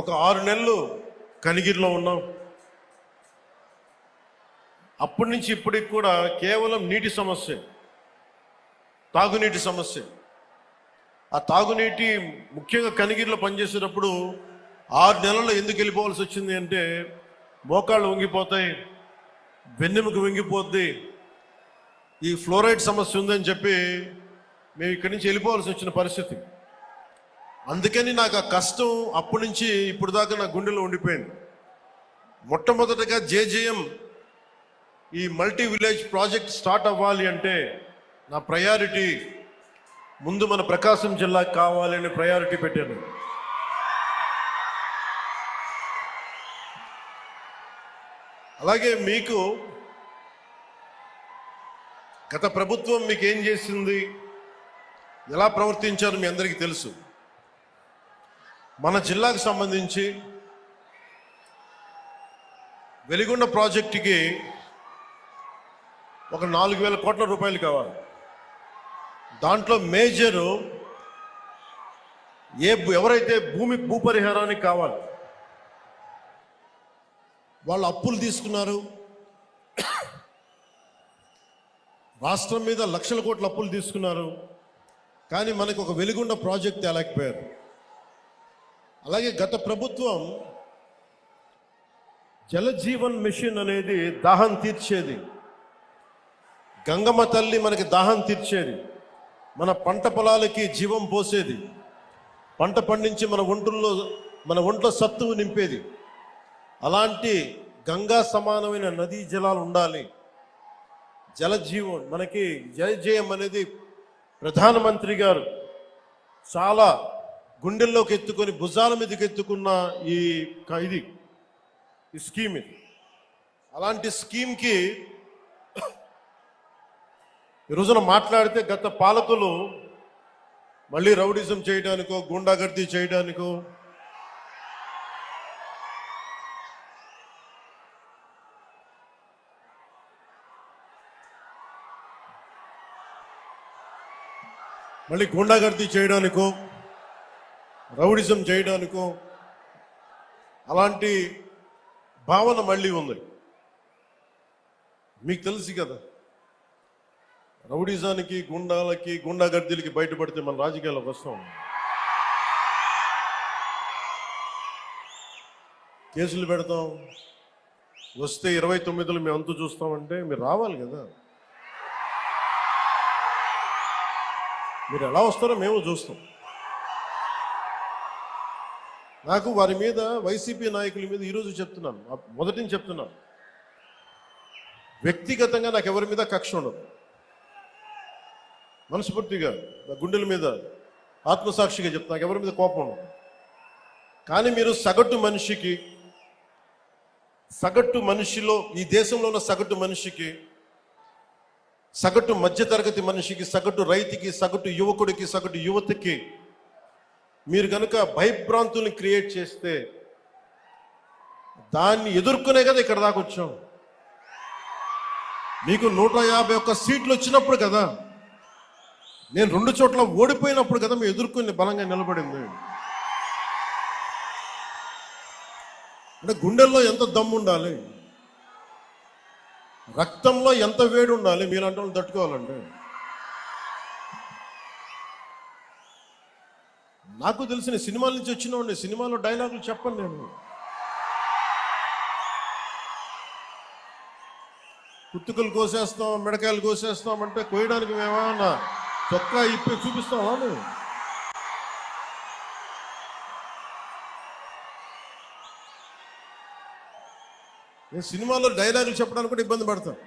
ఒక 6 నెలలు కనిగిరిలో ఉన్నాం. అప్పటి నుంచి ఇప్పటికి కూడా కేవలం నీటి సమస్య, తాగునీటి సమస్య. ఆ తాగునీటి ముఖ్యంగా కనిగిరిలో పనిచేసేటప్పుడు 6 నెలల్లో ఎందుకు వెళ్ళిపోవాల్సి వచ్చింది అంటే, మోకాళ్ళు వంగిపోతాయి, వెన్నెముక వంగిపోద్ది, ఈ ఫ్లోరైడ్ సమస్య ఉందని చెప్పి మేము ఇక్కడి నుంచి వెళ్ళిపోవాల్సి వచ్చిన పరిస్థితి. అందుకని నాకు ఆ కష్టం అప్పటి నుంచి ఇప్పుడు దాకా నా గుండెలో ఉండిపోయింది. మొట్టమొదటిగా జేజేఎం ఈ మల్టీ విలేజ్ ప్రాజెక్ట్ స్టార్ట్ అవ్వాలి అంటే నా ప్రయారిటీ ముందు మన ప్రకాశం జిల్లాకి కావాలి అని ప్రయారిటీ పెట్టాను. అలాగే మీకు గత ప్రభుత్వం మీకు ఏం చేసింది, ఎలా ప్రవర్తించారు మీ అందరికీ తెలుసు. మన జిల్లాకు సంబంధించి వెలిగొండ ప్రాజెక్టుకి ఒక 4,000 కోట్ల రూపాయలు కావాలి. దాంట్లో మేజరు ఎవరైతే భూపరిహారానికి కావాలి, వాళ్ళు అప్పులు తీసుకున్నారు. రాష్ట్రం మీద లక్షల కోట్ల అప్పులు తీసుకున్నారు, కానీ మనకు ఒక వెలిగొండ ప్రాజెక్ట్ తేలేకపోయారు. అలాగే గత ప్రభుత్వం జలజీవన్ మిషన్ అనేది దాహం తీర్చేది, గంగమ్మ తల్లి మనకి దాహం తీర్చేది, మన పంట పొలాలకి జీవం పోసేది, పంట పండించి మన ఒంట్లో సత్తువు నింపేది. అలాంటి గంగా సమానమైన నదీ జలాలు ఉండాలి. జలజీవన్ మనకి జలజేయం అనేది ప్రధానమంత్రి గారు చాలా గుండెల్లోకి ఎత్తుకొని భుజాల మీదకి ఎత్తుకున్న ఈ స్కీమ్ ఇది. అలాంటి స్కీమ్కి ఈ రోజున మాట్లాడితే గత పాలకులు మళ్ళీ రౌడిజం చేయడానికో, గుండాగర్దీ చేయడానికో, రౌడిజం చేయడానికో అలాంటి భావన మళ్ళీ ఉంది. మీకు తెలుసు కదా, రౌడిజానికి, గుండాగర్దీలకి బయటపడితే మన రాజకీయాలకు వస్తాం. కేసులు పెడతాం, వస్తే 29లో మేము అంతు చూస్తామంటే మీరు రావాలి కదా. మీరు ఎలా వస్తారో మేము చూస్తాం. నాకు వారి మీద, వైసీపీ నాయకుల మీద ఈరోజు చెప్తున్నాను, మొదటి నుంచి చెప్తున్నాను, వ్యక్తిగతంగా నాకు ఎవరి మీద కక్ష ఉండదు. మనస్ఫూర్తిగా గుండెల మీద ఆత్మసాక్షిగా చెప్తాను, నాకు ఎవరి మీద కోపం ఉండదు. కానీ మీరు సగటు మనిషిలో, ఈ దేశంలో ఉన్న సగటు మనిషికి, సగటు మధ్యతరగతి మనిషికి, సగటు రైతుకి, సగటు యువకుడికి, సగటు యువతకి మీరు కనుక భయభ్రాంతుల్ని క్రియేట్ చేస్తే దాన్ని ఎదుర్కొనే కదా ఇక్కడ దాకా వచ్చాం. మీకు 151 సీట్లు వచ్చినప్పుడు కదా, నేను 2 చోట్ల ఓడిపోయినప్పుడు కదా మేము ఎదుర్కొని బలంగా నిలబడింది. అంటే గుండెల్లో ఎంత దమ్ము ఉండాలి, రక్తంలో ఎంత వేడి ఉండాలి మీలాంటి వాళ్ళు తట్టుకోవాలంటే. నాకు తెలిసిన సినిమాల నుంచి వచ్చిన సినిమాలో డైలాగులు చెప్పను నేను. కుత్తుకలు కోసేస్తాం, మిడకాయలు కోసేస్తాం అంటే కోయడానికి మేమేమన్నా చొక్కా ఇప్పి చూపిస్తామా? నేను సినిమాలో డైలాగులు చెప్పడానికి కూడా ఇబ్బంది పడతాను.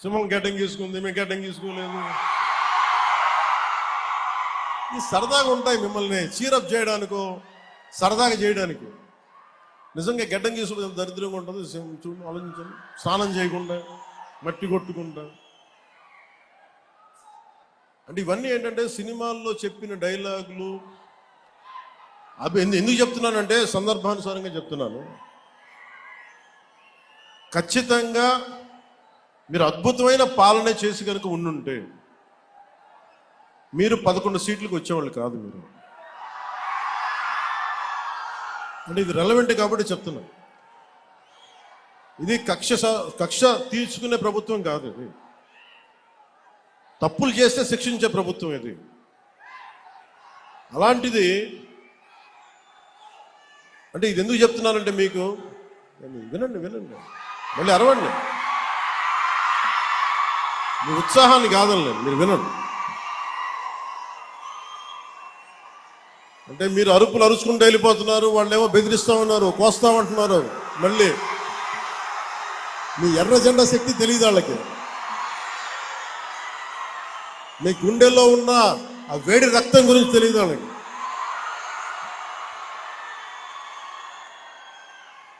సింహం గడ్డం గీసుకుంది, మేము గడ్డం గీసుకోలేదు. ఈ సరదాగా ఉంటాయి మిమ్మల్ని చీరప్ చేయడానికో, సరదాగా చేయడానికి. నిజంగా గడ్డం గీసుకుంటే దరిద్రంగా ఉంటుంది. చూడండి, ఆలోచించండి. స్నానం చేయకుండా, మట్టి కొట్టుకుంటా, అంటే ఇవన్నీ ఏంటంటే సినిమాల్లో చెప్పిన డైలాగులు. అవి ఎందుకు చెప్తున్నానంటే సందర్భానుసారంగా చెప్తున్నాను. ఖచ్చితంగా మీరు అద్భుతమైన పాలన చేసి కనుక ఉండుంటే మీరు 11 సీట్లకు వచ్చేవాళ్ళు కాదు. మీరు అంటే ఇది రెలవెంట్ కాబట్టి చెప్తున్నా. ఇది కక్ష తీర్చుకునే ప్రభుత్వం కాదు. ఇది తప్పులు చేస్తే శిక్షించే ప్రభుత్వం ఇది. అలాంటిది అంటే ఇది ఎందుకు చెప్తున్నానంటే మీకు వినండి మళ్ళీ అరవండి. మీ ఉత్సాహాన్ని కాదండి, మీరు వినండి. అంటే మీరు అరుపులు అరుచుకుంటూ వెళ్ళిపోతున్నారు, వాళ్ళు ఏమో బెదిరిస్తా ఉన్నారు, కోస్తామంటున్నారు. మళ్ళీ మీ ఎర్ర జెండా శక్తి తెలియదు వాళ్ళకి. మీ గుండెల్లో ఉన్న ఆ వేడి రక్తం గురించి తెలియదు వాళ్ళకి.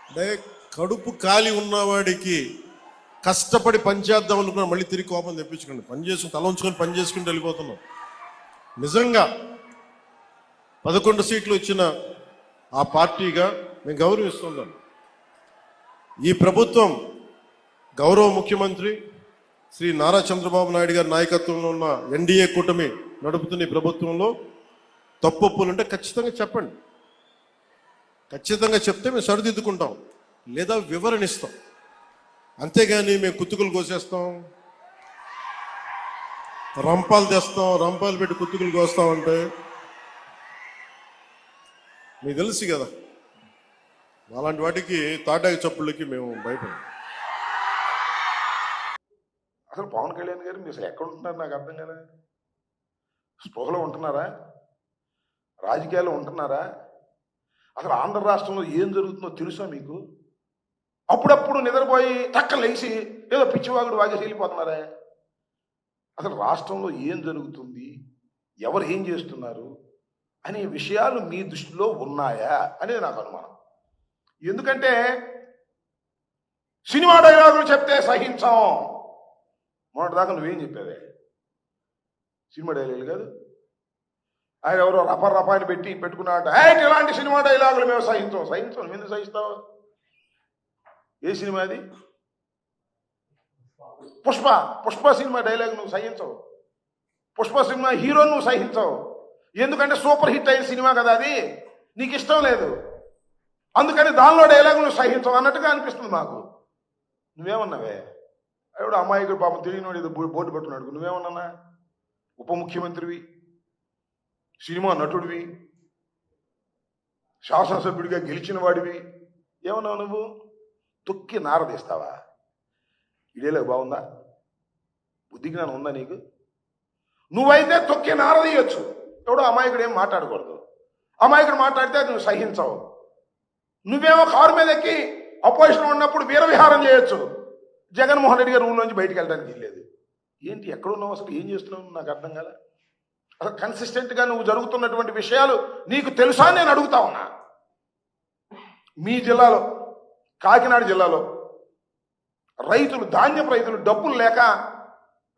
అంటే కడుపు కాలి ఉన్నవాడికి కష్టపడి పనిచేద్దాం అనుకున్నా మళ్ళీ తిరిగి కోపం తెప్పించుకోండి. పని చేసుకుని తల ఉంచుకొని పని చేసుకుంటూ వెళ్ళిపోతున్నాం. నిజంగా 11 సీట్లు ఇచ్చిన ఆ పార్టీగా మేము గౌరవిస్తున్నాం. ఈ ప్రభుత్వం గౌరవ ముఖ్యమంత్రి శ్రీ నారా చంద్రబాబు నాయుడు గారి నాయకత్వంలో ఉన్న ఎన్డీఏ కూటమి నడుపుతున్న ఈ ప్రభుత్వంలో తప్పులుంటే ఖచ్చితంగా చెప్పండి. ఖచ్చితంగా చెప్తే మేము సరిదిద్దుకుంటాం, లేదా వివరణ ఇస్తాం. అంతేగాని మేము కుత్తుకులు కోసేస్తాం, రంపాలు తెస్తాం, రంపాలు పెట్టి కుత్తుకులు కోస్తామంటే మీకు తెలుసు కదా, అలాంటి వాటికి తాటాకి చప్పుళ్ళకి మేము భయపడం. అసలు పవన్ కళ్యాణ్ గారు మీరు అసలు ఎక్కడ ఉంటున్నారు నాకు అర్థం కదా. స్పృహలో ఉంటున్నారా? రాజకీయాల్లో ఉంటున్నారా? అసలు ఆంధ్ర రాష్ట్రంలో ఏం జరుగుతుందో తెలుసా మీకు? అప్పుడప్పుడు నిద్రపోయి టక్కన లేచి ఏదో పిచ్చివాగుడు వాగేసి వెళ్ళిపోతున్నారా? అసలు రాష్ట్రంలో ఏం జరుగుతుంది, ఎవరు ఏం చేస్తున్నారు అనే విషయాలు మీ దృష్టిలో ఉన్నాయా అనేది నాకు అనుమానం. ఎందుకంటే సినిమా డైలాగులు చెప్తే సహించాం. మొన్నటిదాకా నువ్వేం చెప్పావే? సినిమా డైలాగులు కాదు, ఆయన ఎవరో రపాయలు పెట్టుకున్నాట. ఇలాంటి సినిమా డైలాగులు మేము సహించాం. నువ్వు ఎందుకు సహిస్తావు? ఏ సినిమా అది? పుష్ప సినిమా డైలాగ్ నువ్వు సహించవు. పుష్ప సినిమా హీరో నువ్వు సహించవు. ఎందుకంటే సూపర్ హిట్ అయిన సినిమా కదా అది, నీకు ఇష్టం లేదు. అందుకని దానిలో డైలాగ్ నువ్వు సహించవు అన్నట్టుగా అనిపిస్తుంది మాకు. నువ్వేమన్నావే? ఎవడు అమ్మాయికి పాపం తెలియనివాడు ఏదో బోర్డు పెట్టుకున్నాడు. నువ్వేమన్నా? ఉప ముఖ్యమంత్రివి, సినిమా నటుడివి, శాసనసభ్యుడిగా గెలిచిన వాడివి, ఏమన్నావు నువ్వు? తొక్కి నారదీస్తావా? ఇదేలా బాగుందా? బుద్ధి జ్ఞానం ఉందా నీకు? నువ్వైతే తొక్కి నారదీయొచ్చు, ఎవడో అమాయకుడు ఏం మాట్లాడకూడదు. అమాయకుడు మాట్లాడితే అది నువ్వు సహించవు. నువ్వేమో కారు మీద ఎక్కి అపోజిషన్ ఉన్నప్పుడు వీరవిహారం చేయొచ్చు. జగన్మోహన్ రెడ్డి గారు ఊళ్ళో నుంచి బయటికి వెళ్ళడానికి వెళ్ళలేదు. ఏంటి, ఎక్కడున్నావు అసలు, ఏం చేస్తున్నావు నాకు అర్థం కాలే. అసలు కన్సిస్టెంట్గా నువ్వు జరుగుతున్నటువంటి విషయాలు నీకు తెలుసా నేను అడుగుతా ఉన్నా. మీ జిల్లాలో, కాకినాడ జిల్లాలో రైతులు, ధాన్యపు రైతులు డబ్బులు లేక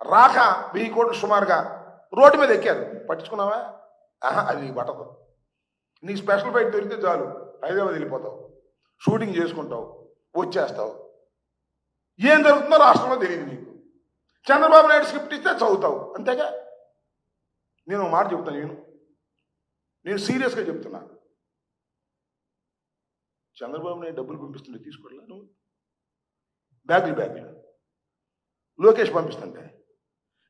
రాక 1000 కోట్లు సుమారుగా రోడ్డు మీద ఎక్కారు. పట్టించుకున్నావా? అది నీకు పట్టదు. నీ స్పెషల్ ఫ్లైట్ దొరికితే చాలు హైదరాబాద్ వెళ్ళిపోతావు, షూటింగ్ చేసుకుంటావు, వచ్చేస్తావు. ఏం జరుగుతుందో రాష్ట్రంలో తెలియదు నీకు. చంద్రబాబు నాయుడు స్క్రిప్ట్ ఇస్తే చదువుతావు, అంతేగా. నేను మాట చెప్తాను, నేను సీరియస్గా చెప్తున్నా. చంద్రబాబు నాయుడు డబ్బులు పంపిస్తుంటే తీసుకోవట్లా నువ్వు? బ్యాగులు లోకేష్ పంపిస్తుంటే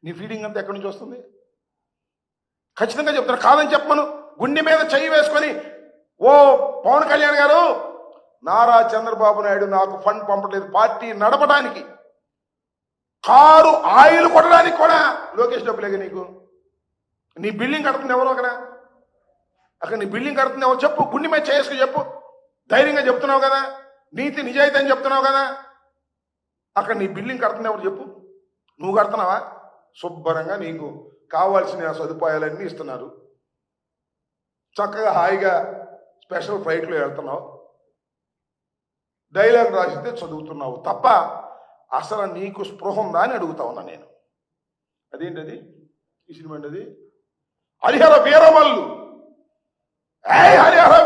నీ ఫీడింగ్ అంతా ఎక్కడి నుంచి వస్తుంది? ఖచ్చితంగా చెప్తాను, కాదని చెప్పమను. గుండె మీద చెయ్యి వేసుకొని, ఓ పవన్ కళ్యాణ్ గారు, నారా చంద్రబాబు నాయుడు నాకు ఫండ్ పంపలేదు పార్టీ నడపడానికి, కారు ఆయిల్ కొట్టడానికి కూడా లోకేష్ డబ్బులేగా నీకు. నీ బిల్డింగ్ కడుతుంది ఎవరు అక్కడ నీ బిల్డింగ్ కడుతుంది ఎవరు చెప్పు. గుండె మీద చేసుకుని చెప్పు. ధైర్యంగా చెప్తున్నావు కదా, నీతి నిజాయితీ అని చెప్తున్నావు కదా. అక్కడ నీ బిల్డింగ్ కడుతుంది ఎవరు చెప్పు. నువ్వు కడుతున్నావా? శుభ్రంగా నీకు కావాల్సిన సదుపాయాలన్నీ ఇస్తున్నారు. చక్కగా హాయిగా స్పెషల్ ఫ్లైట్లో వెళ్తున్నావు, డైలాగ్ రాసిస్తే చదువుతున్నావు తప్ప అసలు నీకు స్పృహ ఉందా అని అడుగుతా ఉన్నా నేను. అదేంటది? ఈ సినిమా అండి అది. హరిహర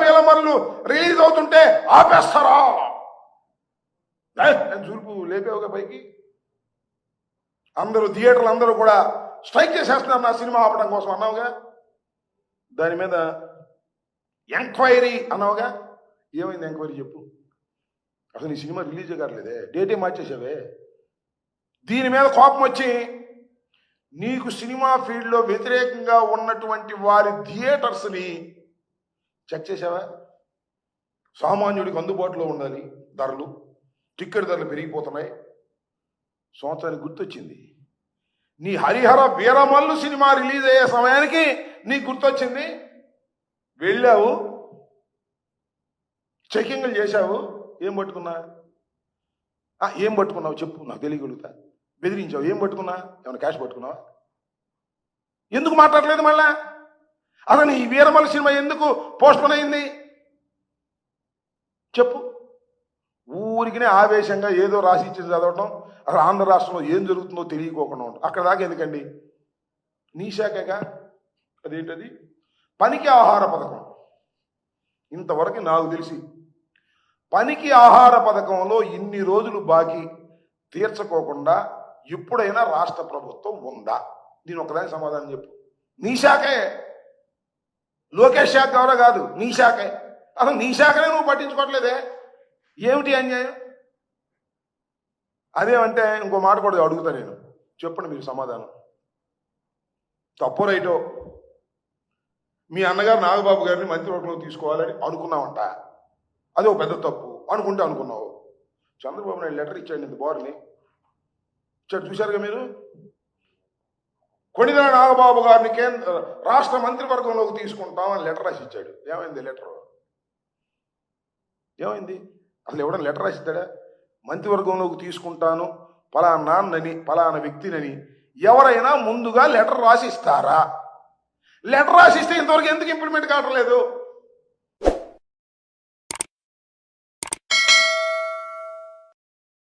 వీరమల్లు రిలీజ్ అవుతుంటే ఆపేస్తారా? నేను చూపు లేపేవుగా పైకి. అందరూ థియేటర్లు అందరూ కూడా స్ట్రైక్ చేసేస్తున్నారు నా సినిమా ఆపడం కోసం అన్నావుగా. దాని మీద ఎంక్వైరీ అన్నావుగా. ఏమైంది ఎంక్వైరీ చెప్పు. అసలు ఈ సినిమా రిలీజ్ కావట్లేదే, డేటే మార్చేసావే. దీని మీద కోపం వచ్చి నీకు సినిమా ఫీల్డ్లో వ్యతిరేకంగా ఉన్నటువంటి వారి థియేటర్స్ని చెక్ చేసావా? సామాన్యుడికి అందుబాటులో ఉండాలి ధరలు, టిక్కెట్ ధరలు పెరిగిపోతున్నాయి. సంవత్సరానికి గుర్తొచ్చింది, నీ హరిహర వీరమల్లు సినిమా రిలీజ్ అయ్యే సమయానికి నీకు గుర్తొచ్చింది. వెళ్ళావు, చెకింగ్లు చేశావు, ఏం పట్టుకున్నావు చెప్పు, నాకు తెలియగలుగుతా. బెదిరించావు, ఏం పట్టుకున్నా? ఏమైనా క్యాష్ పట్టుకున్నావా? ఎందుకు మాట్లాడలేదు మళ్ళా? అసలు ఈ వీరమల్లు సినిమా ఎందుకు పోస్ట్పోన్ అయింది చెప్పు. ఊరికినే ఆవేశంగా ఏదో రాసి ఇచ్చింది చదవటం, అసలు ఆంధ్ర రాష్ట్రంలో ఏం జరుగుతుందో తెలియకోకుండా ఉంటాం. అక్కడ దాకా ఎందుకండి? నీ శాఖగా అదేంటది, పనికి ఆహార పథకం. ఇంతవరకు నాకు తెలిసి పనికి ఆహార పథకంలో ఇన్ని రోజులు బాకీ తీర్చుకోకుండా ఎప్పుడైనా రాష్ట్ర ప్రభుత్వం ఉందా? దీని ఒకదానికి సమాధానం చెప్పు. నీ శాఖే, లోకేష్ శాఖ ఎవరో కాదు, నీ శాఖే. అసలు నీ శాఖనే నువ్వు పట్టించుకోవట్లేదే, ఏమిటి అన్యాయం? అదేమంటే ఇంకో మాట కూడా అడుగుతా నేను, చెప్పండి మీరు సమాధానం. తప్పో రైటో, మీ అన్నగారు నాగబాబు గారిని మంత్రివర్గంలో తీసుకోవాలని అనుకున్నావంట, అది ఒక పెద్ద తప్పు అనుకున్నావు. చంద్రబాబు నాయుడు లెటర్ ఇచ్చాడు ఇంత బోర్ని ఇచ్చాడు, చూశారుగా మీరు. కొణిదెల నాగబాబు గారిని రాష్ట్ర మంత్రివర్గంలోకి తీసుకుంటామని లెటర్ రాసి ఇచ్చాడు. ఏమైంది లెటర్? ఏమైంది? అసలు ఎవడన్నా లెటర్ రాసిస్తాడా? మంత్రివర్గంలోకి తీసుకుంటాను పలానా నాన్నని పలానా వ్యక్తినని ఎవరైనా ముందుగా లెటర్ రాసి ఇస్తారా? లెటర్ రాసిస్తే ఇంతవరకు ఎందుకు ఇంప్లిమెంట్ కావట్లేదు?